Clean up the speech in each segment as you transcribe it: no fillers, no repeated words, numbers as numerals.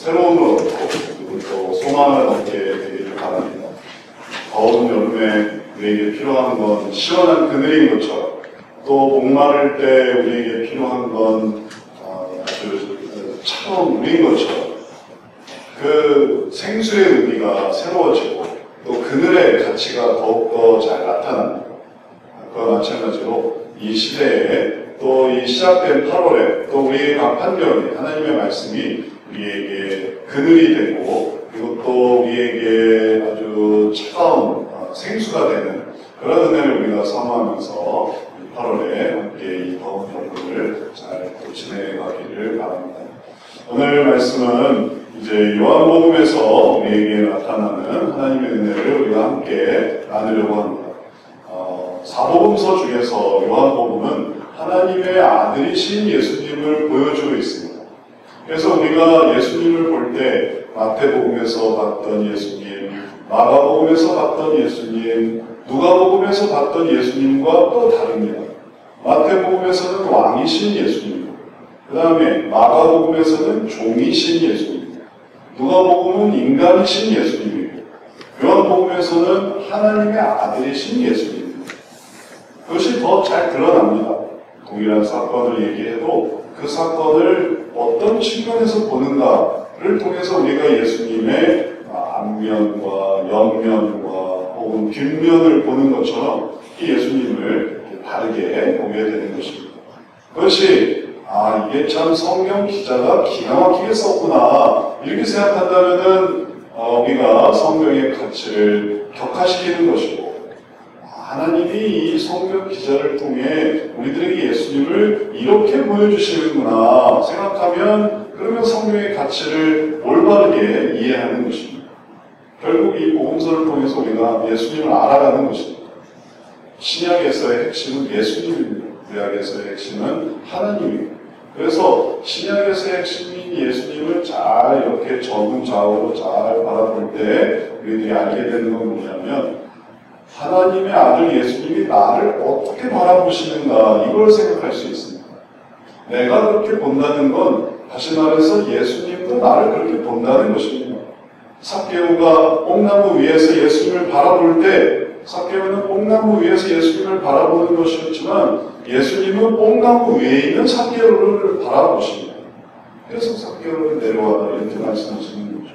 새로운 것도 그리고 또 소망을 얻게 되기를 바랍니다. 더운 여름에 우리에게 필요한 건 시원한 그늘인 것처럼 또 목마를 때 우리에게 필요한 건 아주 차가운 물인 것처럼 그 생수의 의미가 새로워지고 또 그늘의 가치가 더욱더 잘 나타납니다. 그와 마찬가지로 이 시대에 또 이 시작된 8월에 또 우리의 각 환경에 하나님의 말씀이 우리에게 그늘이 되고 그리고 또 우리에게 아주 차가운 생수가 되는 그런 은혜를 우리가 사모하면서 8월에 함께 이 더운 여름을 잘 지내가기를 바랍니다. 오늘 말씀은 이제 요한복음에서 우리에게 나타나는 하나님의 은혜를 우리가 함께 나누려고 합니다. 사복음서 중에서 요한복음은 하나님의 아들이신 예수님을 보여주고 있습니다. 그래서 우리가 예수님을 볼 때 마태복음에서 봤던 예수님, 마가복음에서 봤던 예수님, 누가복음에서 봤던 예수님과 또 다릅니다. 마태복음에서는 왕이신 예수님, 그 다음에 마가복음에서는 종이신 예수님, 누가복음은 인간이신 예수님이고 요한복음에서는 하나님의 아들이신 예수님. 그것이 더 잘 드러납니다. 동일한 사건을 얘기해도 그 사건을 어떤 측면에서 보는가를 통해서 우리가 예수님의 앞면과 옆면과 혹은 뒷면을 보는 것처럼 이 예수님을 다르게 보게 되는 것입니다. 그것이 이게 참 성경 기자가 기가 막히게 썼구나 이렇게 생각한다면은 우리가 성경의 가치를 격화시키는 것이고 하나님이 이 성경 기자를 통해 우리들에게 예수님을 이렇게 보여주시는구나 생각하면 그러면 성경의 가치를 올바르게 이해하는 것입니다. 결국 이 복음서를 통해서 우리가 예수님을 알아가는 것입니다. 신약에서의 핵심은 예수님입니다. 구약에서의 핵심은 하나님입니다. 그래서 신약에서의 핵심인 예수님을 잘 이렇게 정좌우로 잘 바라볼 때 우리들이 알게 되는 건 뭐냐면 하나님의 아들 예수님이 나를 어떻게 바라보시는가 이걸 생각할 수 있습니다. 내가 그렇게 본다는 건 다시 말해서 예수님도 나를 그렇게 본다는 것입니다. 삭개오가 뽕나무 위에서 예수님을 바라볼 때 삭개오는 뽕나무 위에서 예수님을 바라보는 것이었지만 예수님은 뽕나무 위에 있는 삭개오를 바라보십니다. 그래서 삭개오를 내려와라 이렇게 말씀하시는 거죠.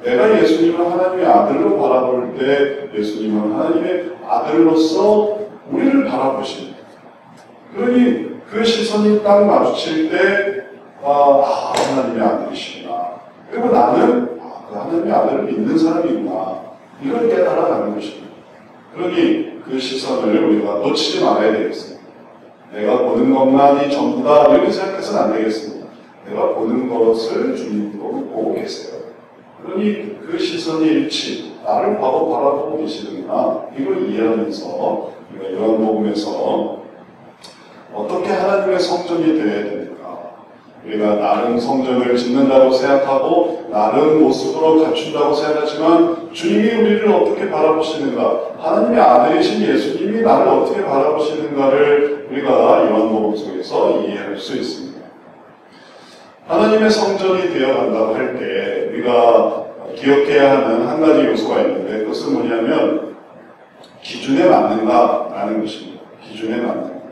내가 예수님을 하나님의 아들로 바라볼 때 예수님은 하나님의 아들로서 우리를 바라보십니다. 그러니 그 시선이 딱 마주칠 때 하나님의 아들이시구나. 그리고 나는 그 하나님의 아들을 믿는 사람이구나. 이걸 깨달아가는 것입니다. 그러니 그 시선을 우리가 놓치지 말아야 되겠습니다. 내가 보는 것만이 전부다 이렇게 생각해서는 안 되겠습니다. 내가 보는 것을 주님도 보고 계세요. 그러니 그 시선의 일치, 나를 바라보고 계시는구나 이걸 이해하면서 우리가 요한복음에서 어떻게 하나님의 성전이 되어야 됩니까? 우리가 나름 성전을 짓는다고 생각하고 나름 모습으로 갖춘다고 생각하지만 주님이 우리를 어떻게 바라보시는가, 하나님의 아들이신 예수님이 나를 어떻게 바라보시는가를 우리가 요한복음 속에서 이해할 수 있습니다. 하나님의 성전이 되어간다고 할 때 우리가 기억해야 하는 한 가지 요소가 있는데 그것은 뭐냐면 기준에 맞는가라는 것입니다. 기준에 맞는가.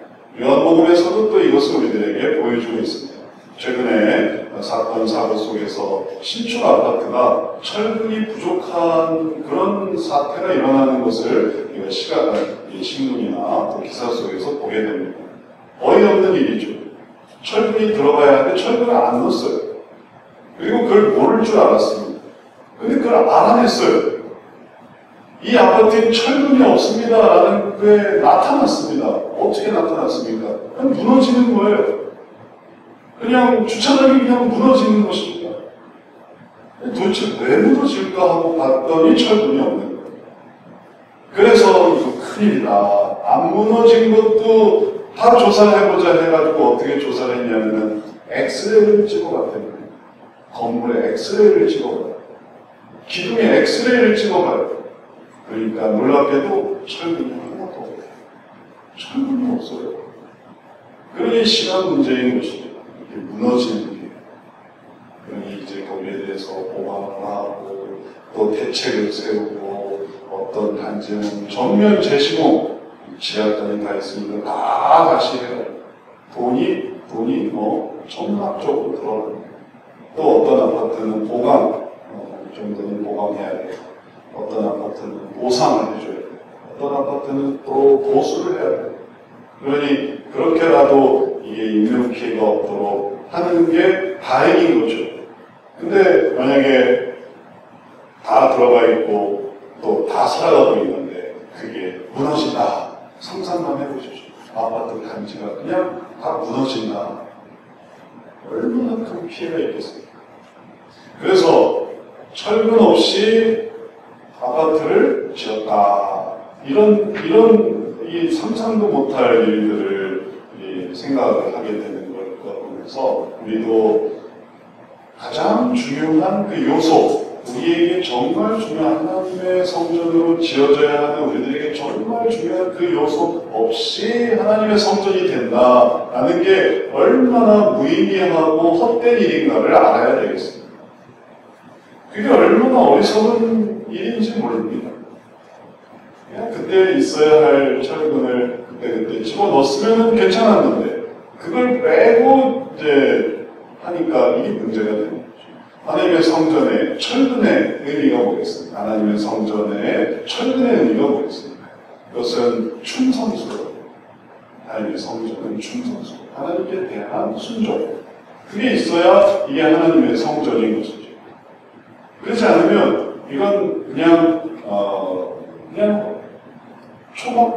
요한복음에서도 또 이것을 우리들에게 보여주고 있습니다. 최근에 사건 사고 속에서 신축 아파트가 철근이 부족한 그런 사태가 일어나는 것을 신문이나 또 기사 속에서 보게 됩니다. 어이없는 일이죠. 철근이 들어가야 하는데 철근을 안 넣었어요. 그리고 그걸 모를 줄 알았습니다. 근데 그걸 알아냈어요. 이 아파트에 철근이 없습니다 라는 게 나타났습니다. 어떻게 나타났습니까? 그냥 무너지는 거예요. 그냥 주차장이 그냥 무너지는 것입니다. 도대체 왜 무너질까 하고 봤더니 철근이 없는 거예요. 그래서 이거 큰일이다. 안 무너진 것도 다 조사를 해보자 해가지고 어떻게 조사를 했냐면 엑스레이를 찍어봤대요. 건물에 엑스레이를 찍어봐요. 기둥에 엑스레이를 찍어봐요. 그러니까 놀랍게도 철근이 하나도 없어요. 철근이 없어요. 그러니 시간 문제인 것입니다. 이렇게 무너지는 게. 그러니 이제 거기에 문제에 대해서 보강을 하고 또 대책을 세우고 어떤 단지는 전면 재시공 지하까지 다 있으니까 다 다시 해요. 돈이 뭐 천문학적으로 들어가요. 또 어떤 아파트는 보강 정도는 보강해야 돼요. 어떤 아파트는 보상을 해줘야 돼요. 어떤 아파트는 또 보수를 해야 돼요. 그러니 그렇게라도 이게 인명 피해가 없도록 하는 게 다행인 거죠. 근데 만약에 다 들어가 있고 또 다 살아가고 있는데 그게 무너진다. 상상만 해보십시오. 아파트 단지가 그냥 다 무너진다. 얼마나 큰 피해가 있겠습니까? 그래서 철근 없이 아파트를 지었다. 이런 이 상상도 못할 일들을 생각을 하게 되는 걸 보면서 우리도 가장 중요한 그 요소, 우리에게 정말 중요한 하나님의 성전으로 지어져야 하는 우리들에게 정말 중요한 그 요소 없이 하나님의 성전이 된다라는 게 얼마나 무의미하고 헛된 일인가를 알아야 되겠습니다. 그게 얼마나 어리석은 일인지 모릅니다. 그냥 그때 있어야 할 철근을 그때 집어넣었으면 괜찮았는데 그걸 빼고 이제 하니까 이게 문제가 되는 거죠. 하나님의 성전의 철근의 의미가 뭐겠습니까? 하나님의 성전의 철근의 의미가 뭐겠습니까? 그것은 충성스러워요. 하나님의 성전은 충성스러워요. 하나님께 대한 순종. 그게 있어야 이게 하나님의 성전인 것이죠. 그렇지 않으면 이건 그냥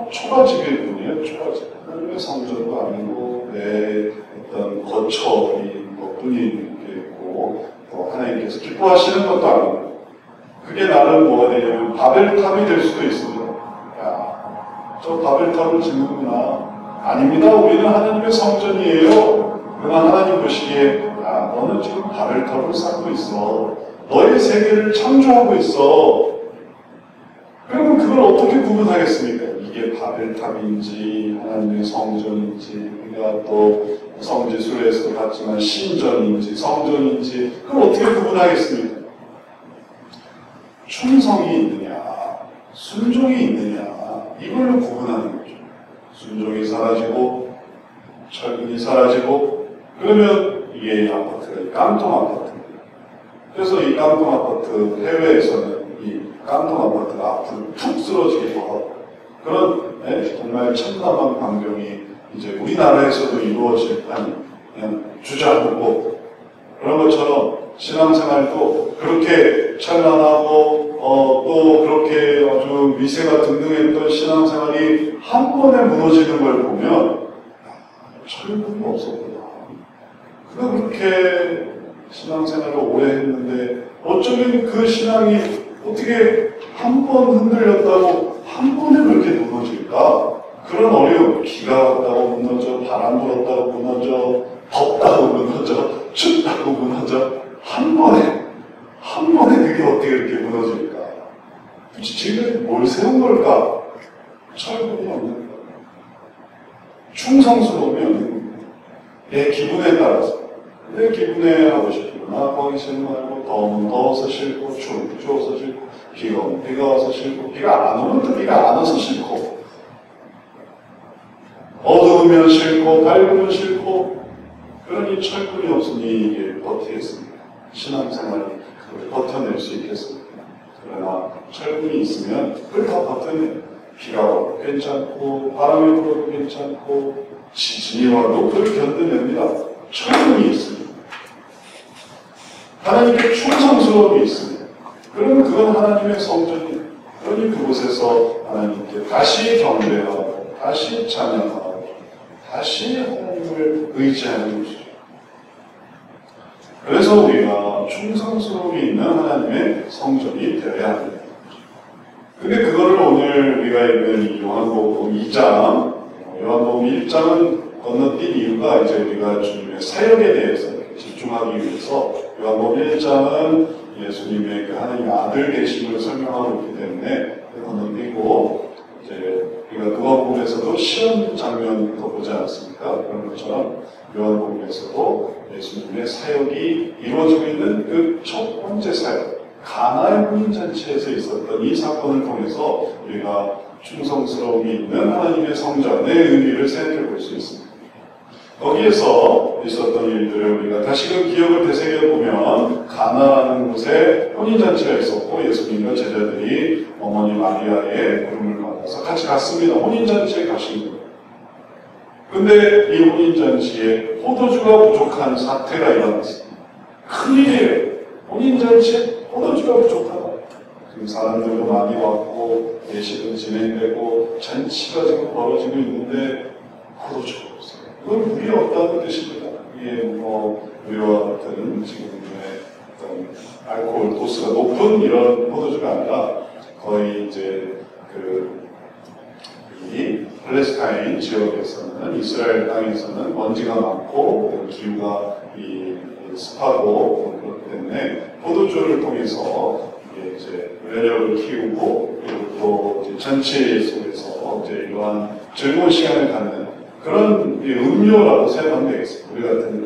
초가집일 뿐이에요. 초가집. 하나님의 성전도 아니고 내 어떤 거처인 것뿐인 게 있고 또 하나님께서 기뻐하시는 것도 아니고 그게 나는 뭐가 되냐면 바벨탑이 될 수도 있습니다. 야, 저 바벨탑을 짓는구나. 아닙니다. 우리는 하나님의 성전이에요. 그러나 하나님 보시기에 야, 너는 지금 바벨탑을 쌓고 있어. 너의 세계를 창조하고 있어. 그러면 그걸 어떻게 구분하겠습니까? 이게 바벨탑인지 하나님의 성전인지 우리가 또 성지순례에서도 봤지만 신전인지 성전인지 그걸 어떻게 구분하겠습니까? 충성이 있느냐 순종이 있느냐 이걸로 구분하는 거죠. 순종이 사라지고 철근이 사라지고 그러면 이게 아파트가 깡통 아파트입니다. 그래서 이 깡통 아파트 해외에서는 이 깡통 아파트가 앞으로 툭 쓰러지기도 하고 그런 정말 참담한 광경이 이제 우리나라에서도 이루어질다니 그냥 주저하고 그런 것처럼 신앙생활도 그렇게 찬란하고 또 그렇게 아주 미세가 등등했던 신앙생활이 한 번에 무너지는 걸 보면 철분이 없었구나. 그가 그렇게 신앙생활을 오래 했는데 어쩌면 그 신앙이 어떻게 한 번 흔들렸다고 한 번에 그렇게 무너질까? 그런 어려움, 비가 왔다고 무너져, 바람 불었다고 무너져, 덥다고 무너져, 춥다고 무너져, 한 번에 그게 어떻게 이렇게 무너질까? 도대체 지금 뭘 세운 걸까? 철분이 없는 거야. 충성스러우면 내 기분에 따라서 내 기분에 하고 싶구나 거기 싫은 말고 더우면 더워서 싫고 추우면 추워서 싫고 비가 오면 비가 와서 싫고 비가 안 오면 또 비가 안 와서 싫고 어두우면 싫고 밝으면 싫고 그러니 철분이 없으니 이게 버티겠습니까? 신앙생활이 그걸 버텨낼 수 있겠습니까? 그러나 철분이 있으면 그걸 다 버텨내. 비가 와도 괜찮고 바람이 불어도 괜찮고 지진이 와도 그걸 견뎌냅니다. 철분이 있습니다. 하나님께 충성스러움이 있습니다. 그러면 그건 하나님의 성전이에요. 그러니 그곳에서 하나님께 다시 경배하고 다시 찬양하고 다시 하나님을 의지하는 것이죠. 그래서 우리가 충성스러움이 있는 하나님의 성전이 되어야 합니다. 근데 그거를 오늘 우리가 읽는 이 요한복음 2장, 요한복음 1장은 건너뛴 이유가 이제 우리가 주님의 사역에 대해서 집중하기 위해서 요한복음 1장은 예수님의 그 하나님의 아들 계심을 설명하고 있기 때문에 건너뛰고 이제 우리가 누가복음에서도 시험 장면부터 보지 않았습니까? 그런 것처럼 요한복음에서도 예수님의 사역이 이루어지고 있는 그 첫 번째 사역, 가나의 혼인잔치에서 있었던 이 사건을 통해서 우리가 충성스러움이 있는 하나님의 성전의 의미를 생각해 볼 수 있습니다. 거기에서 있었던 일들을 우리가 다시금 기억을 되새겨보면 가나라는 곳에 혼인잔치가 있었고 예수님과 제자들이 어머니 마리아의 부름을 받아서 같이 갔습니다. 혼인잔치에 가신 거예요. 근데 이 혼인잔치에 포도주가 부족한 사태가 일어났습니다. 큰일이에요. 혼인잔치에 포도주가 부족하다. 지금 사람들도 많이 왔고 예식은 진행되고 잔치가 지금 벌어지고 있는데 포도주가 없어요. 이건 물이 없다는 뜻입니다. 이게 우리와 같은 지금의 어떤 알코올 도수가 높은 이런 포도주가 아니라 거의 이제 이 팔레스타인 지역에서는 이스라엘 땅에서는 먼지가 많고 기후가 습하고 그렇기 때문에 포도주를 통해서 이제 면역을 키우고 그리고 또 이제 잔치 속에서 이제 이러한 즐거운 시간을 갖는 그런 음료라고 생각하면 되겠습니다. 우리 같은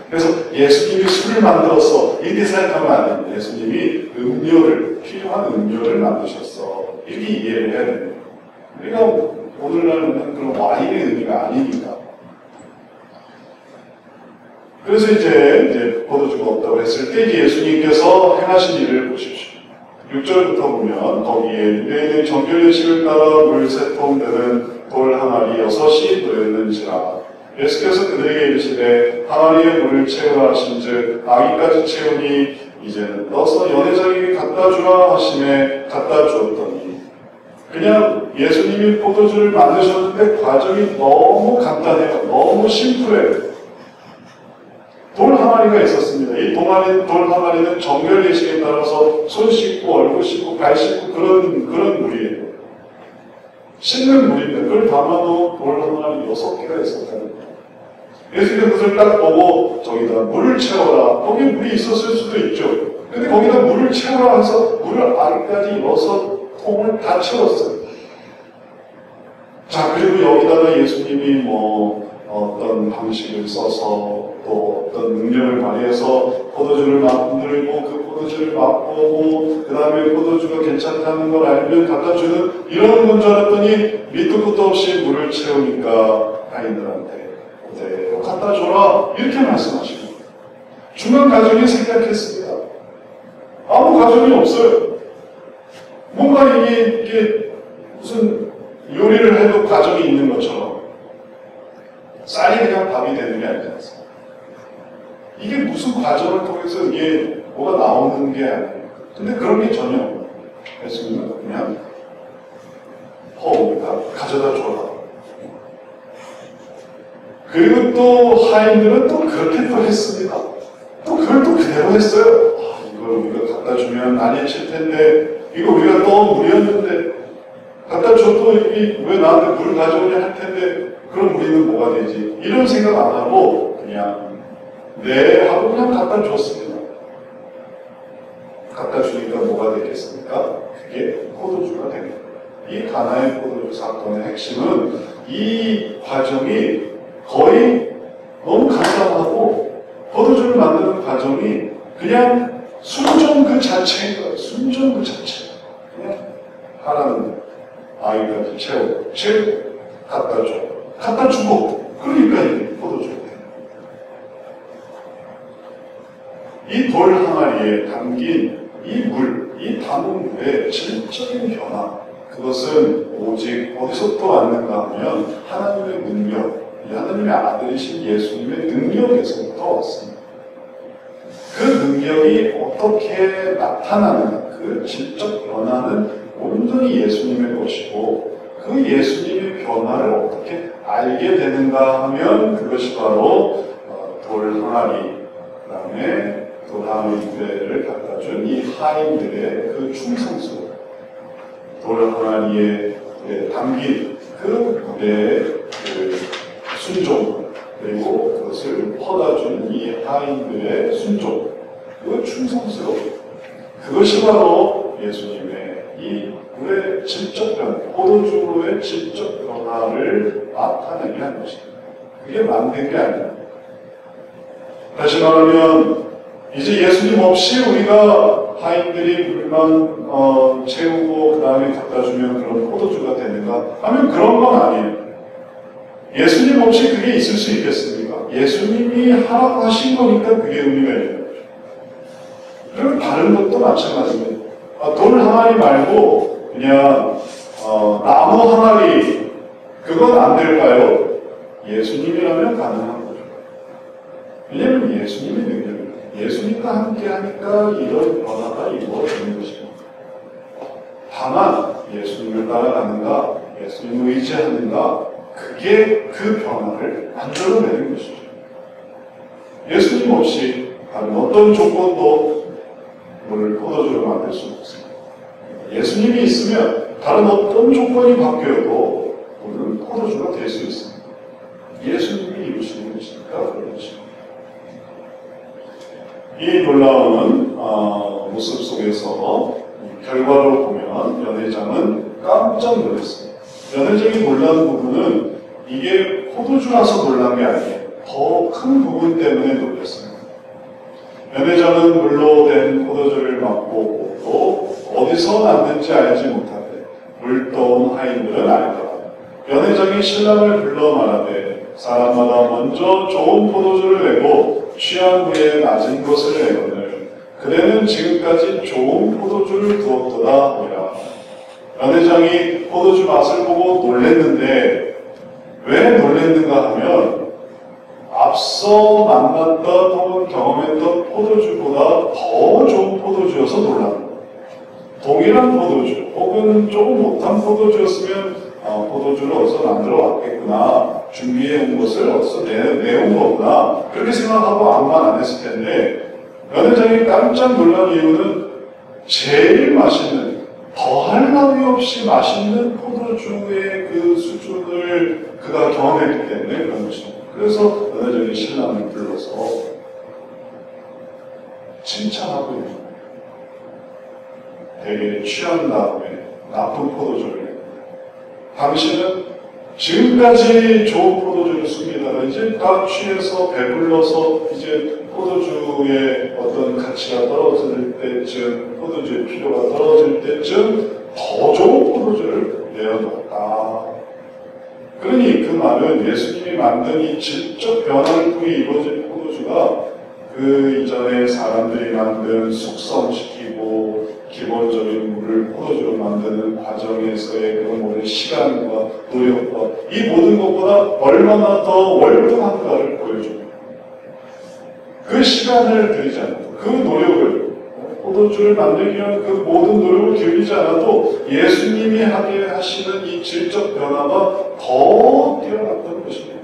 그래서 예수님이 술을 만들어서 이렇게 생각하면 안 됩니다. 예수님이 필요한 음료를 만드셨어. 이렇게 이해를 해야 됩니다. 우리가 오늘날은 그런 와인의 의미가 아니니까. 그래서 이제 포도주가 없다고 했을 때 예수님께서 행하신 일을 보십시오. 6절부터 보면 거기에 유대인의 정결 예식을 따라 물 3통 되는 돌 항아리 6이 놓였는지라. 예수께서 그들에게 이르시되 항아리에 물을 채우라 하신즉 아기까지 채우니 이제는 넣어서 연회장에게 갖다 주라 하심에 갖다 주었더니 그냥 예수님이 포도주를 만드셨는데 과정이 너무 간단해요. 너무 심플해요. 돌 항아리가 있었습니다. 이 돌 항아리는 정결 예식에 따라서 손 씻고 얼굴 씻고 발 씻고 그런 물이에요. 씻는 물인데 그걸 담아도 돌 항아리 6개가 있었다는 거예요. 예수님이 그것을 딱 보고 저기다 물을 채워라. 거기에 물이 있었을 수도 있죠. 근데 거기다 물을 채워라 해서 물을 아기까지 6통을 다 채웠어요. 자, 그리고 여기다가 예수님이 어떤 방식을 써서 또 어떤 능력을 발휘해서 포도주를 만들고 그 포도주를 맛보고 그 다음에 포도주가 괜찮다는 걸 알면 갖다 주는 이런 건 줄 알았더니 밑도 끝도 없이 물을 채우니까 아이들한테 그대로 갖다 줘라 이렇게 말씀하시는 거예요. 중간 과정이 생략했습니다. 아무 과정이 없어요. 뭔가 이게 무슨 요리를 해도 과정이 있는 것처럼 쌀이 그냥 밥이 되는 게 아니지 않습니까? 이게 무슨 과정을 통해서 이게 뭐가 나오는 게 아니에요. 근데 그런 게 전혀 없어요. 예수님은 그냥 가져다 줘라. 그리고 또 하인들은 또 그렇게 또 했습니다. 또 그걸 또 그대로 했어요. 이걸 우리가 갖다 주면 난리 칠 텐데 이거 우리가 또 물이었는데 갖다 줘도 왜 나한테 물을 가져오냐 할 텐데 그럼 우리는 뭐가 되지? 이런 생각 안 하고 그냥 네 하고 그냥 갖다 줬습니다. 갖다 주니까 뭐가 되겠습니까? 그게 포도주가 됩니다. 이 가나의 포도주 사건의 핵심은 이 과정이 거의 너무 간단하고 포도주를 만드는 과정이 그냥 순종 그 자체인 거예요. 순종 그 자체. 그냥 하라는 아이까지 채우고 갖다 줘. 갖다 주고 그러니까 이게 포도주가 돼요. 이 돌 항아리에 담긴 이 물, 이 담은 물의 질적인 변화 그것은 오직 어디서부터 왔는가 하면 하나님의 능력, 하나님의 아들이신 예수님의 능력에서부터 왔습니다. 그 능력이 어떻게 나타나는가 그 질적 변화는 온전히 예수님의 것이고 그 예수님의 변화를 어떻게 알게 되는가 하면 그것이 바로 돌 항아리 그 다음에 돌 항아리 무대를 갖다 준 이 하인들의 그 충성스러움 돌 항아리에 담긴 그 무대의 그 순종 그리고 그것을 퍼다 준 이 하인들의 순종 그 충성스러움 그것이 바로 예수님의 이 물의 질적 변화, 포도주로의 질적 변화를 나타내게 한 것입니다. 그게 만든 게 아니에요. 다시 말하면 이제 예수님 없이 우리가 하인들이 물만 채우고 그 다음에 갖다 주면 그런 포도주가 되는가 하면 그런 건 아니에요. 예수님 없이 그게 있을 수 있겠습니까? 예수님이 하락하신 거니까 그게 의미가 있는 거죠. 그리고 다른 것도 마찬가지입니다. 돌 항아리 말고 그냥 나무 항아리 그건 안 될까요? 예수님이라면 가능한 거죠. 왜냐하면 예수님의 능력입니다. 예수님과 함께 하니까 이런 변화가 이루어지는 것입니다. 다만 예수님을 따라가는가, 예수님을 의지하는가, 그게 그 변화를 만들어내는 것이죠. 예수님 없이 다른 어떤 조건도 물을 포도주로 만들 수 없습니다. 예수님이 있으면 다른 어떤 조건이 바뀌어도 물은 포도주가 될 수 있습니다. 예수님이 이루시는 것이니까 그런 것입니다. 이 놀라운 모습 속에서 결과를 보면 연회장은 깜짝 놀랐습니다. 연회장이 놀란 부분은 이게 포도주라서 놀란 게 아니에요. 더 큰 부분 때문에 놀랐습니다. 연회장은 물로 된 포도주를 맛보고 또 어디서 났는지 알지 못하되 물떠온 하인들은 알더라. 연회장이 신랑을 불러 말하되 사람마다 먼저 좋은 포도주를 내고 취한 후에 낮은 것을 내거늘 그대는 지금까지 좋은 포도주를 두었도다 하니라. 연회장이 포도주 맛을 보고 놀랬는데 왜 놀랬는가 하면 앞서 만났던 혹은 경험했던 포도주보다 더 좋은 포도주여서 놀랍니다. 동일한 포도주 혹은 조금 못한 포도주였으면 포도주를 어디서 만들어 왔겠구나, 준비해 온 것을 어디서 내온 거구나 그렇게 생각하고 아무 말 안 했을 텐데 연회장이 깜짝 놀란 이유는 제일 맛있는 더할 나위 없이 맛있는 포도주의 그 수준을 그가 경험했기 때문에 그런 것입니다. 그래서 연회장이 신랑을 불러서 칭찬하고 있는 거예요. 되게 취한 다음에 나쁜 포도주를 당신은 지금까지 좋은 포도주를 숨기다가 이제 다 취해서 배불러서 이제 포도주의 어떤 가치가 떨어질 때쯤, 포도주의 필요가 떨어질 때쯤 더 좋은 포도주를 내어놓았다. 그러니 그 말은 예수님이 만든 이 질적 변화를 통해 이루어진 포도주가 그 이전에 사람들이 만든 숙성시키고 기본적인 물을 포도주로 만드는 과정에서의 그 모든 시간과 노력과 이 모든 것보다 얼마나 더 월등한가를 보여줍니다. 그 시간을 들이지 않고 그 노력을 포도주를 만들기 위한 그 모든 노력을 기울이지 않아도 예수님이 하게 하시는 이 질적 변화가 더 뛰어났던 것입니다.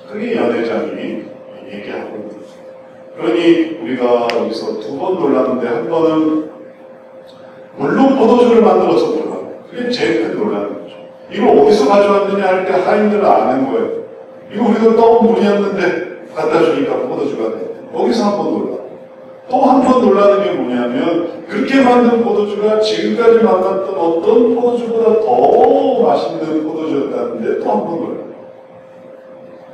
그게 연회장이 얘기하고 있는 거죠. 그러니 우리가 여기서 두 번 놀랐는데 한 번은 물론 포도주를 만들어서 놀라고 그게 제일 큰 놀라는 거죠. 이걸 어디서 가져왔느냐 할 때 하인들은 아는 거예요. 이거 우리가 떠온 물이었는데 갖다 주니까 포도주가 돼. 거기서 한 번 놀라. 또 한 번 놀라는 게 뭐냐면 그렇게 만든 포도주가 지금까지 만났던 어떤 포도주보다 더 맛있는 포도주였다는데 또 한 번 놀라.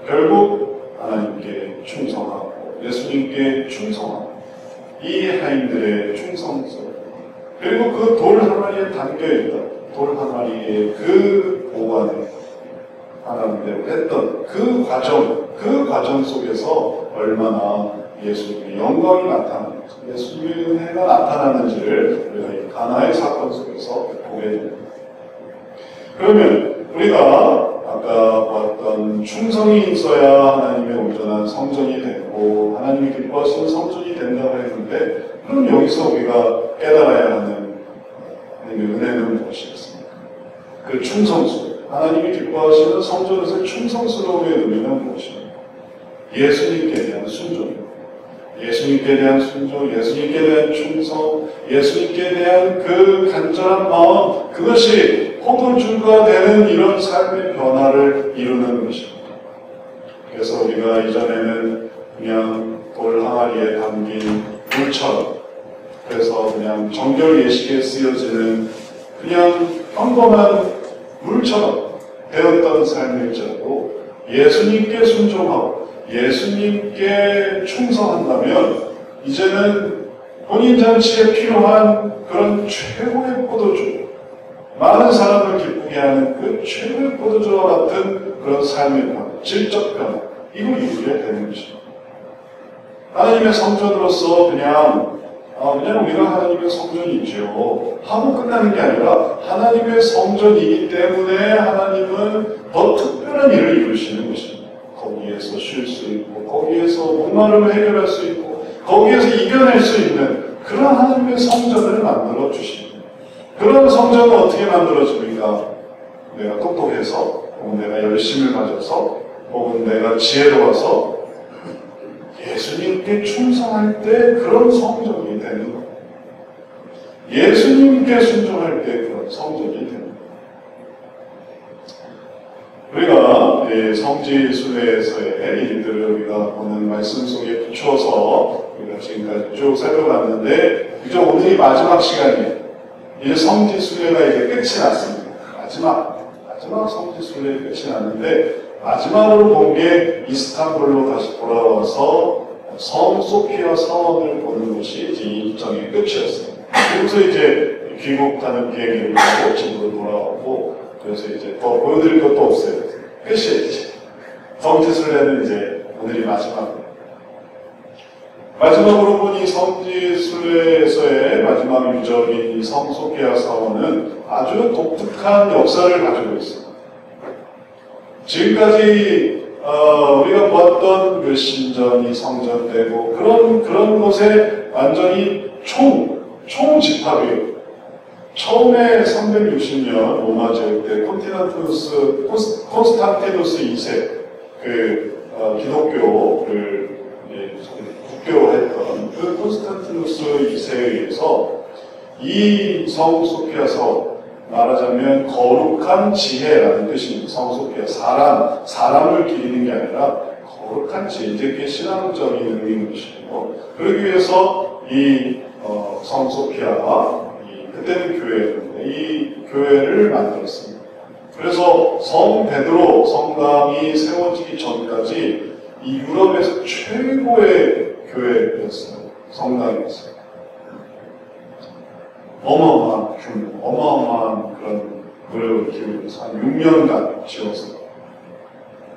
결국 하나님께 충성하고 예수님께 충성하고 이 하인들의 충성성 그리고 그 돌 항아리에 담겨있던 돌 항아리의 그 보관에 하나님대로 했던 그 과정 속에서 얼마나 예수님의 영광이 나타나는 예수님의 은혜가 나타나는지를 우리가 이 가나의 사건 속에서 보게 됩니다. 그러면 우리가 아까 봤던 충성이 있어야 하나님의 온전한 성전이 되고 하나님이 기뻐하시는 성전이 된다고 했는데 그럼 여기서 우리가 깨달아야 하는 하나님의 은혜는 무엇이겠습니까? 그 충성스러움 하나님이 기뻐하시는 성전에서 충성스러움의 의미는 무엇입니까? 예수님께 대한 순종입니다. 예수님께 대한 순종, 예수님께 대한 충성, 예수님께 대한 그 간절한 마음 그것이 포도주가 되는 이런 삶의 변화를 이루는 것입니다. 그래서 우리가 이전에는 그냥 돌 항아리에 담긴 물처럼 그래서 그냥 정결 예식에 쓰여지는 그냥 평범한 물처럼 되었던 삶일지라도 예수님께 순종하고 예수님께 충성한다면 이제는 혼인잔치에 필요한 그런 최고의 포도주, 많은 사람을 기쁘게 하는 그 최고의 포도주와 같은 그런 삶의 변화, 질적 변화, 이걸 이루게 되는 것입니다. 하나님의 성전으로서 그냥 우리가 하나님의 성전이죠 하고 끝나는 게 아니라 하나님의 성전이기 때문에 하나님은 더 특별한 일을 이루시는 것입니다. 거기에서 쉴 수 있고 거기에서 목마름을 해결할 수 있고 거기에서 이겨낼 수 있는 그런 하나님의 성전을 만들어 주십니다. 그런 성전은 어떻게 만들어집니까? 내가 똑똑해서 혹은 내가 열심을 가져서 혹은 내가 지혜로워서 예수님께 충성할 때 그런 성전이 되는 겁니다. 예수님께 순종할 때 그런 성전이 됩니다. 우리가 성지순례에서의 일들을 우리가 보는 말씀 속에 비추어서 우리가 지금까지 쭉 살펴봤는데 이제 오늘이 마지막 시간이에요. 이제 성지순례가 이제 끝이 났습니다. 마지막 성지순례 끝이 났는데 마지막으로 본 게 이스탄불로 다시 돌아와서 성 소피아 사원을 보는 것이 이제 일정의 끝이었어요. 그래서 이제 귀국하는 비행기를 타고 집으로 돌아오고 그래서 이제 더 보여드릴 것도 없어요. 끝이에요. 이제 성지순례는 이제 오늘이 마지막으로 본 이 성지순례에서의 마지막 유적인 이 성 소피아 사원은 아주 독특한 역사를 가지고 있습니다. 지금까지 우리가 보았던 그 신전이 성전되고 그런 것에 완전히 총집합이에요. 처음에 360년 로마 제국 때 콘스탄티누스 2세 기독교를 국교했던 그 콘스탄티누스 2세에 의해서 이 성 소피아 사원, 말하자면 거룩한 지혜라는 뜻입니다. 성 소피아, 사람을 기리는 게 아니라 거룩한 지혜, 이제 그게 신앙적인 의미인 것이고, 그러기 위해서 이 성 소피아가 그때는 교회였는데 이 교회를 만들었습니다. 그래서 성 베드로 성당이 세워지기 전까지 이 유럽에서 최고의 교회였어요. 성당이었어요. 어마어마한 규모, 어마어마한 그런 노력을 기울여서 한 6년간 지었어요.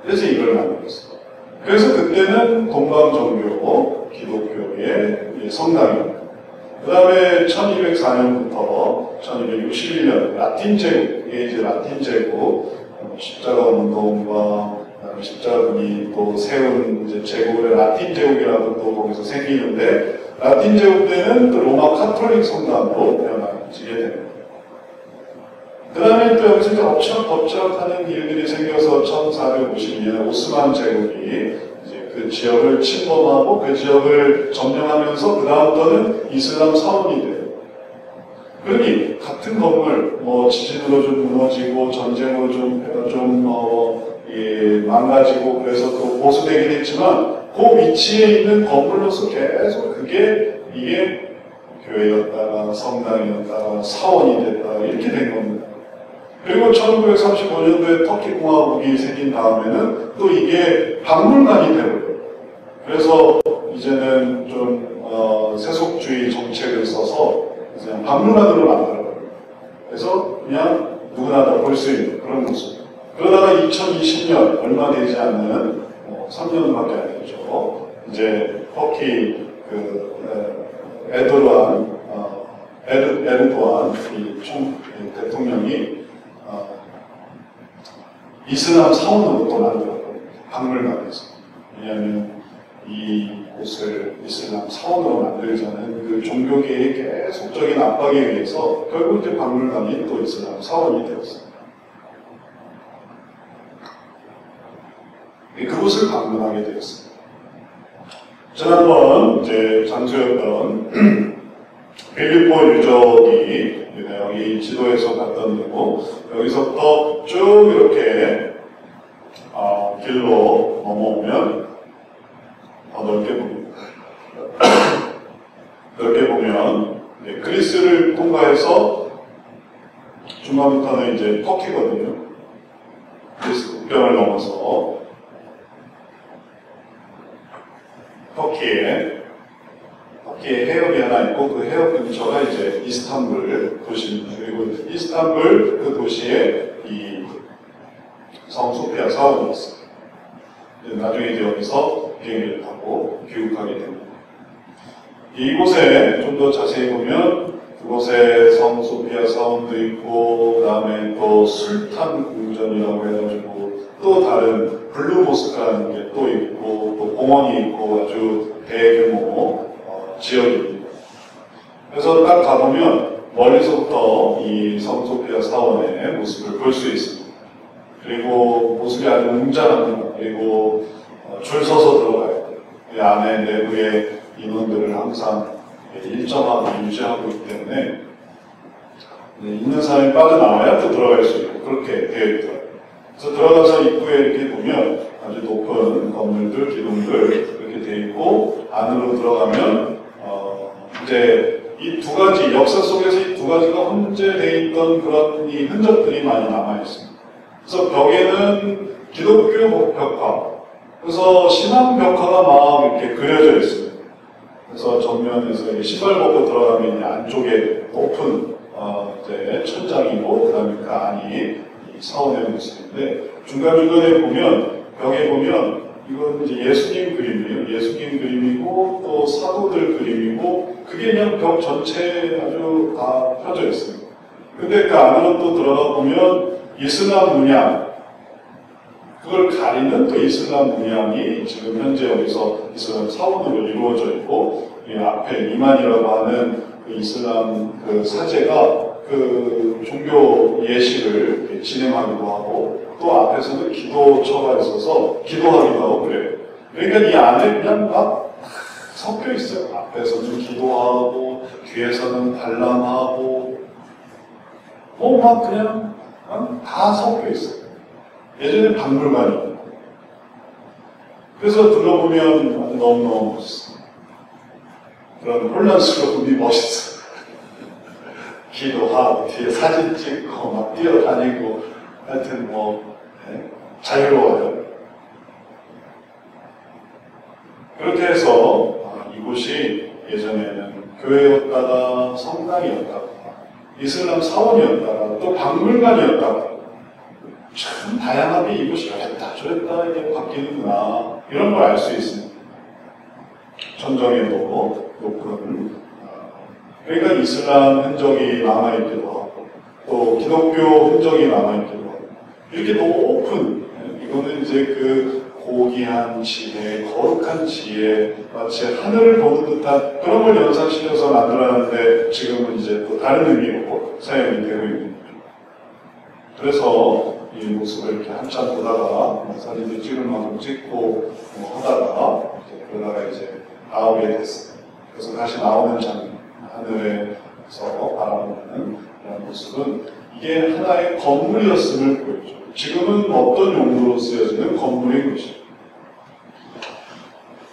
그래서 이걸 만들었어요. 그래서 그때는 동방정교 기독교의 성당입니다. 그 다음에 1204년부터 1261년 라틴 제국에 이제 라틴 제국 십자가 운동과 십자군이 또 세운 이제 제국을 라틴 제국이라고 또 거기서 생기는데 라틴 제국 때는 또 로마 카톨릭 성당으로 변화지게 됩니다. 그 다음에 또 여기서 이제 엎치락하는 일들이 생겨서 1452년 오스만 제국이 이제 그 지역을 침범하고 그 지역을 점령하면서 그 다음부터는 이슬람 사원이 돼요. 그러니 같은 건물, 지진으로 좀 무너지고 전쟁으로 망가지고 그래서 또 보수되긴 했지만 그 위치에 있는 건물로서 계속 이게 교회였다가 성당이었다가 사원이 됐다가 이렇게 된 겁니다. 그리고 1935년도에 터키 공화국이 생긴 다음에는 또 이게 박물관이 되고요. 그래서 이제는 좀 세속주의 정책을 써서 그냥 박물관으로 만들어요. 그래서 그냥 누구나 다 볼 수 있는 그런 모습. 그러다가 2020년 얼마 되지 않는 3년밖에 안 되죠. 이제 터키 에르도안 대통령이 이슬람 사원으로 또 만들었거든요. 박물관에서. 왜냐하면 이 곳을 이슬람 사원으로 만들자는 그 종교계의 계속적인 압박에 의해서 결국 이제 박물관이 또 이슬람 사원이 되었습니다. 그곳을 방문하게 되었습니다. 지난번 이제 장소였던 빌립보 유적이 여기 지도에서 갔던 데고 여기서부터 쭉 이렇게 길로 넘어오면 더 넓게 봅니다. 넓게 보면 그리스를 통과해서 중간부터는 이제 터키거든요. 그리스 국경을 넘어서 터키에 해협이 하나 있고 그 해협 근처가 이제 이스탄불 도시입니다. 그리고 이스탄불 그 도시에 이 성소피아 사원이 있어요. 나중에 이제 여기서 비행기를 타고 귀국하게 됩니다. 이곳에 좀 더 자세히 보면 그곳에 성소피아 사원도 있고 그 다음에 또 술탄 궁전이라고 해가지고 또 다른 블루 모스크라는 게 또 있고 또 공원이 있고 아주 대규모 지역입니다. 그래서 딱 가보면 멀리서부터 이 성소피아 사원의 모습을 볼 수 있습니다. 그리고 모습이 아주 웅장합니다. 그리고 줄 서서 들어가야 돼요. 이 안에 내부의 인원들을 항상 일정하게 유지하고 있기 때문에 있는 사람이 빠져나와야 또 들어갈 수 있고 그렇게 되어 있더라고요. 그래서 들어가서 입구에 이렇게 보면 아주 높은 건물들, 기둥들 이렇게 되어 있고 안으로 들어가면 이제 이 두 가지 역사 속에서 이 두 가지가 혼재되어 있던 그런 이 흔적들이 많이 남아 있습니다. 그래서 벽에는 기독교 벽화, 그래서 신앙 벽화가 막 이렇게 그려져 있습니다. 그래서 정면에서 신발 벗고 들어가면 이제 안쪽에 높은 이제 천장이고 그다음에 그 안이 이 사원의 모습인데 중간중간에 보면 벽에 보면 이건 이제 예수님 그림이에요. 예수님 그림이고 또 사도들 그림이고 그게 그냥 벽 전체에 아주 다 펴져 있습니다. 근데 그 안으로 또 들어가 보면 이슬람 문양, 그걸 가리는 또 이슬람 문양이 지금 현재 여기서 이슬람 사원으로 이루어져 있고 이 앞에 이만이라고 하는 그 이슬람 그 사제가 그 종교 예식을 진행하기도 하고 또 앞에서는 기도처가 있어서 기도하기도 하고 그래요. 그러니까 이 안에 그냥 막 섞여 있어요. 앞에서는 기도하고 뒤에서는 관람하고 막 그냥 다 섞여 있어요. 예전에 박물관이에요. 그래서 둘러보면 너무너무 멋있어요. 그런 혼란스러움이 멋있어요. 기도하고 뒤에 사진 찍고 막 뛰어다니고 하여튼 자유로워요. 그렇게 해서 이곳이 예전에는 교회였다가 성당이었다가 이슬람 사원이었다가 또 박물관이었다가 참 다양하게 이곳이 이랬다 저랬다 이게 바뀌는구나 이런 걸 알 수 있습니다. 천정에도 높은 그러니까 이슬람 흔적이 남아있기도 하고 또 기독교 흔적이 남아있기도 하고 이렇게 높은 이거는 이제 그 고귀한 지혜, 거룩한 지혜 마치 하늘을 보는 듯한 그런 걸 연상시켜서 만들어놨는데 지금은 이제 또 다른 의미로 사용이 되고 있는 거죠. 그래서 이 모습을 이렇게 한참 보다가 사진도 찍을 만큼 찍고 하다가 그러다가 이제 나오게 됐어요. 그래서 다시 나오는 장면, 하늘에서 바라보는 그런 모습은 이게 하나의 건물이었음을 보여줘. 지금은 어떤 용도로 쓰여지는 건물인 것이죠.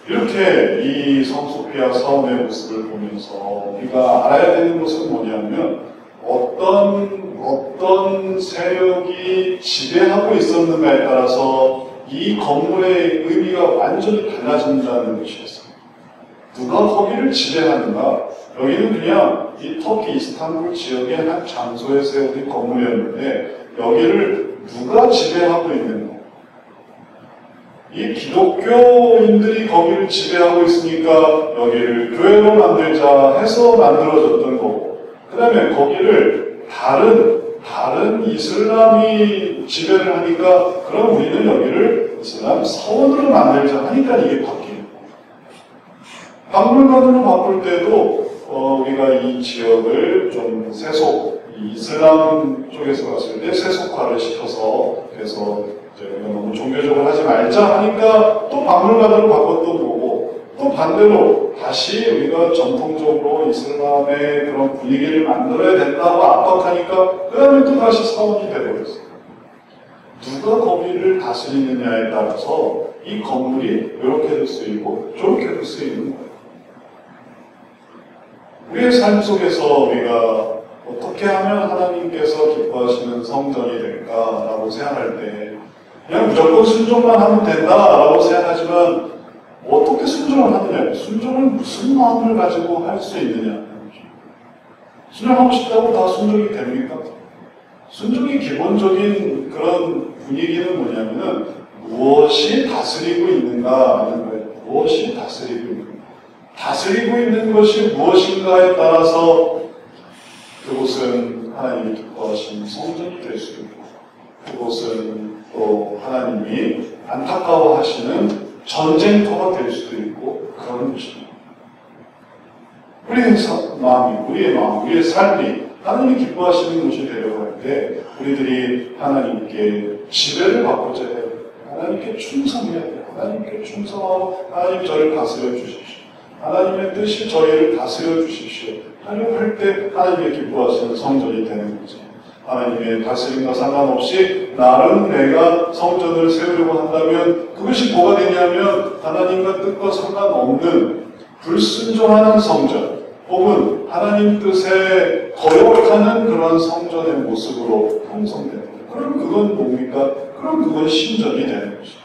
이렇게 이 성소피아 사원의 모습을 보면서 우리가 알아야 되는 것은 뭐냐면 어떤 세력이 지배하고 있었는가에 따라서 이 건물의 의미가 완전히 달라진다는 것이었어요. 누가 거기를 지배하는가? 여기는 그냥 이 터키 이스탄불 지역의 한 장소에 세워진 건물이었는데 여기를 누가 지배하고 있는가? 이 기독교인들이 거기를 지배하고 있으니까 여기를 교회로 만들자 해서 만들어졌던 거고 그 다음에 거기를 다른 이슬람이 지배를 하니까 그럼 우리는 여기를 이슬람 사원으로 만들자 하니까 이게 바뀌는 거예요. 박물관으로 바꿀 때도 우리가 이 지역을 좀 이슬람 쪽에서 봤을 때 세속화를 시켜서 그래서 이제 너무 종교적으로 하지 말자 하니까 또 박물관으로 바꿨던 거고 또 반대로 다시 우리가 전통적으로 이슬람의 그런 분위기를 만들어야 된다고 압박하니까 그 다음에 또 다시 사원이 되버렸어요. 누가 거기를 다스리느냐에 따라서 이 건물이 이렇게도 쓰이고 저렇게도 쓰이는 거예요. 우리의 삶 속에서 우리가 어떻게 하면 하나님께서 기뻐하시는 성전이 될까라고 생각할 때 그냥 무조건 순종만 하면 된다라고 생각하지만 어떻게 순종 순종을 하느냐? 순종을 무슨 마음을 가지고 할 수 있느냐? 순종하고 싶다고 다 순종이 됩니까? 순종의 기본적인 그런 분위기는 뭐냐면은 무엇이 다스리고 있는가 하는 거예요. 무엇이 다스리고 있는가. 다스리고 있는 것이 무엇인가에 따라서 그곳은 하나님이 기뻐하시는 성전이 될 수 있고 그곳은 또 하나님이 안타까워하시는 전쟁터가 될 수도 있고 그런 것입니다. 우리의 마음, 우리의 삶이 하나님이 기뻐하시는 것이 되려고 할 때 우리들이 하나님께 지배를 받고자 해요. 하나님께 충성해야 돼요. 하나님께 충성하고 하나님 저를 다스려 주십시오. 하나님의 뜻이 저희를 다스려 주십시오. 하려고 할 때 하나님의 기뻐하시는 성전이 되는 거죠. 하나님의 다스림과 상관없이 나름 내가 성전을 세우려고 한다면 그것이 뭐가 되냐면 하나님과 뜻과 상관없는 불순종하는 성전 혹은 하나님 뜻에 거역하는 그런 성전의 모습으로 형성되는 거예요. 그럼 그건 뭡니까? 그럼 그건 신전이 되는 것이죠.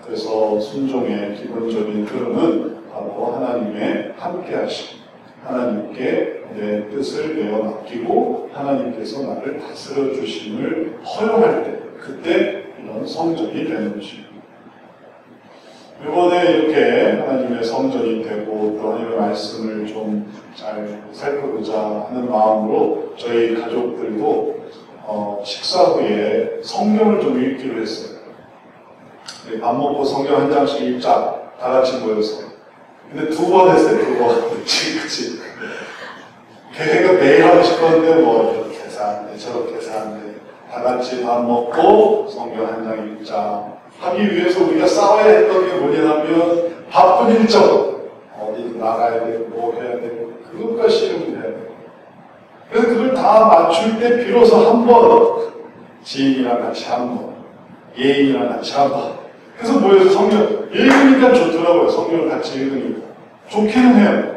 그래서 순종의 기본적인 흐름은 바로 하나님의 함께하심, 하나님께 내 뜻을 내어 맡기고 하나님께서 나를 다스려 주심을 허용할 때 그때 이런 성전이 되는 것입니다. 이번에 이렇게 하나님의 성전이 되고 또 하나님의 말씀을 좀 잘 살펴보자 하는 마음으로 저희 가족들도 식사 후에 성경을 좀 읽기로 했어요. 밥 먹고 성경 한 장씩 읽자 다 같이 모여서. 근데 2번 했어요. 2번. 그치. 계획은 매일 하고 싶었는데 뭐 이렇게 계산한데 저렇게 계산한데 다 같이 밥 먹고 성경 한 장 읽자 하기 위해서 우리가 싸워야 했던 게 뭐냐면 바쁜 일정 어디 나가야 되고 뭐 해야 되고 그것까지 실행을 해야 돼요. 그래서 그걸 다 맞출 때 비로소 한 번 지인이랑 같이 한 번 예인이랑 같이 한 번 그래서 모여서 성경 읽으니까 좋더라고요. 성경을 같이 읽으니까 좋기는 해요.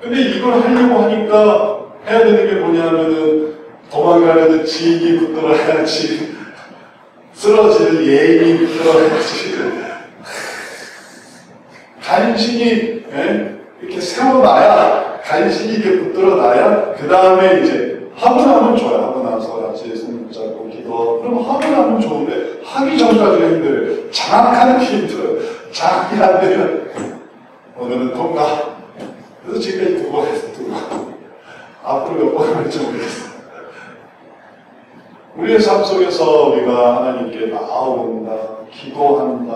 근데 이걸 하려고 하니까 해야 되는 게 뭐냐면은 도망가려는 지인이 붙들어야지 쓰러지는 예인이 붙들어야지 간신히 이렇게 세워놔야 간신히 이렇게 붙들어놔야 그 다음에 이제 하고 나면 좋아요. 하고 나서 같이 손 붙잡고 기도 그럼 하고 나면 좋은데 하기 전까지가 힘들어요. 장악하는 게 힘들어요. 장악이 안 되면 오늘은 통과 그래서 지금까지 2번 했어요. 2번 앞으로 몇 번 할지 모르겠어요. 우리의 삶 속에서 우리가 하나님께 나아온다, 기도한다,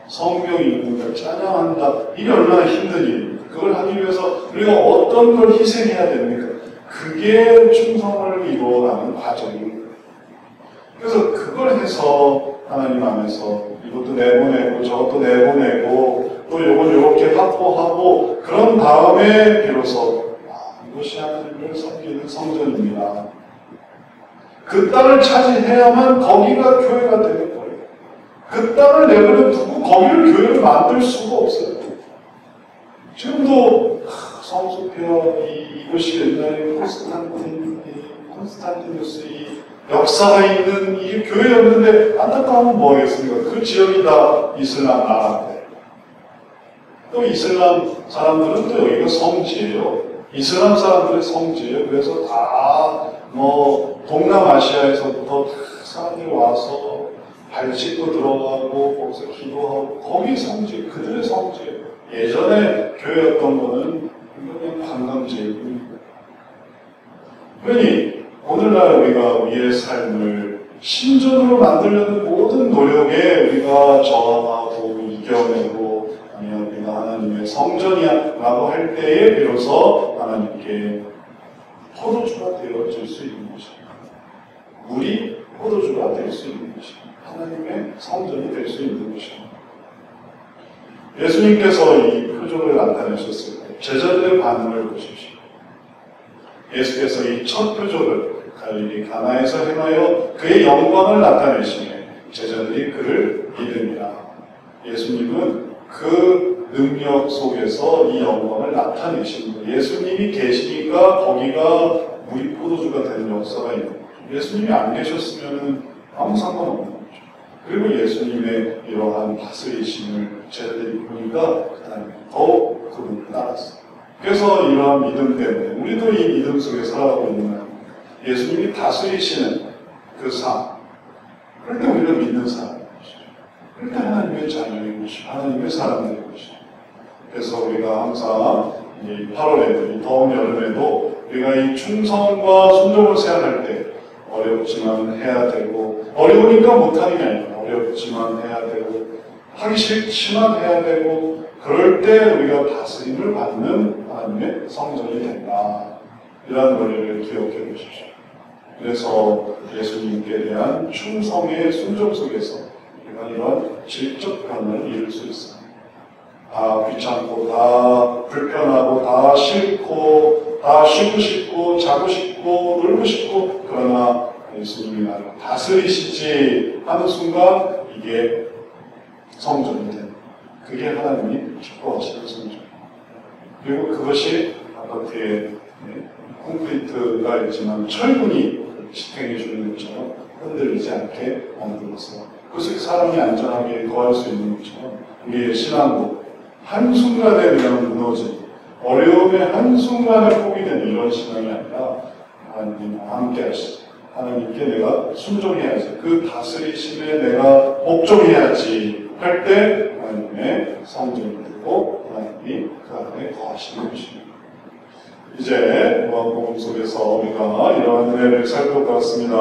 성경 읽는다, 찬양한다 이게 얼마나 힘든 일입니까? 그걸 하기 위해서 우리가 어떤 걸 희생해야 됩니까? 그게 충성을 이루어가는 과정입니다. 그래서 그걸 해서 하나님 안에서 이것도 내보내고 저것도 내보내고 또 이건 이렇게 확보하고 그런 다음에 비로소 이것이 하나님을 섬기는 성전입니다. 그 땅을 차지해야만 거기가 교회가 되는 거예요. 그 땅을 내버려 두고 거기를 교회를 만들 수가 없어요. 지금도 성수표 이것이 옛날에 콘스탄티누스 이 역사가 있는 이 교회였는데 안타까우면 뭐 하겠습니까? 그 지역이 다 이슬람 나라인데 또 이슬람 사람들은 또 여기가 성지예요. 이슬람 사람들의 성지예요. 그래서 다 뭐 동남아시아에서부터 다 사람들이 와서 발짓도 들어가고 거기서 기도하고 거기 성지, 그들의 성지예요. 예전에 교회였던 거는 그냥 관광지일 뿐입니다. 그러니 오늘날 우리가 우리의 삶을 신전으로 만들려는 모든 노력에 우리가 저항하고 이겨내고 아니면 우리가 하나님의 성전이야 라고 할 때에 비로소 하나님께 포도주가 되어질 수 있는 것입니다. 물이 포도주가 될 수 있는 것입니다. 하나님의 성전이 될 수 있는 것입니다. 예수님께서 이 표적을 나타내셨을 때 제자들의 반응을 보십시오. 예수께서 이 첫 표적을 갈릴리 가나에서 행하여 그의 영광을 나타내시매 제자들이 그를 믿으니라. 예수님은 그 능력 속에서 이 영광을 나타내신 거예요. 예수님이 계시니까 거기가 물이 포도주가 되는 역사가 있는 거죠. 예수님이 안 계셨으면 아무 상관없는 거죠. 그리고 예수님의 이러한 다스리심을 제자들이 보니까 하나님 더욱 그분을 따랐어요. 그래서 이러한 믿음 때문에 우리도 이 믿음 속에 살아가고 있는 예수님이 다스리시는 그 삶, 그럴 때 우리는 믿는 사람인 것이죠. 그럴 때 하나님의 자녀인 것이죠. 하나님의 사람들인 것이죠. 그래서 우리가 항상 이 8월에도, 이 더운 여름에도 우리가 이 충성과 순종을 생각할 때 어렵지만 해야 되고, 어려우니까 못하는 게 아니라 어렵지만 해야 되고, 하기 싫지만 해야 되고, 그럴 때 우리가 다스림을 받는 하나님의 성전이 된다. 이런 원리를 기억해 보십시오. 그래서 예수님께 대한 충성의 순종 속에서 우리가 이런 질적 변화를 이룰 수 있습니다. 다 귀찮고, 다 불편하고, 다 싫고, 다 쉬고 싶고, 자고 싶고, 놀고 싶고, 그러나 예수님이 나를 다스리시지 하는 순간 이게 성전이 됩니다. 그게 하나님이 기뻐하시는 성전. 그리고 그것이 아파트에 콘크리트가 있지만 철분이 지탱해 주는 것처럼 흔들리지 않게 만들어서 그것을 사람이 안전하게 거할 수 있는 것처럼 우리의 신앙도 한순간에 그냥 무너진 어려움의 한순간에 포기되는 이런 신앙이 아니라 하나님이 함께 하시죠. 하나님께 내가 순종해야지, 그 다스리심에 내가 복종해야지 할 때 하나님의 성전이 되고 하나님이 그 안에 거하시는 것입니다. 이제 복음 속에서 우리가 이러한 은혜를 살펴보았습니다.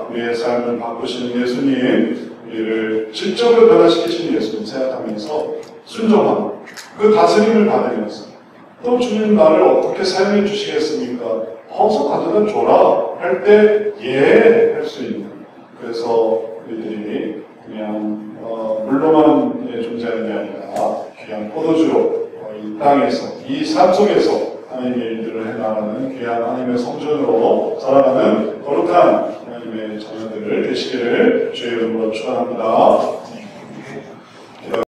우리의 삶을 바꾸시는 예수님, 우리를 질적으로 변화시키시는 예수님 생각하면서 순종하고 그 다스림을 받으면서 또 주님 나를 어떻게 사용해 주시겠습니까? 어서 가져다 줘라 할 때 예 할 수 있는, 그래서 우리들이 그냥 물로만 존재하는 게 아니라 귀한 포도주로 이 땅에서 이 삶 속에서 하나님의 일들을 해나가는 귀한 하나님의 성전으로 살아가는 거룩한 하나님의 자녀들을 되시기를 주의 이름으로 축원합니다.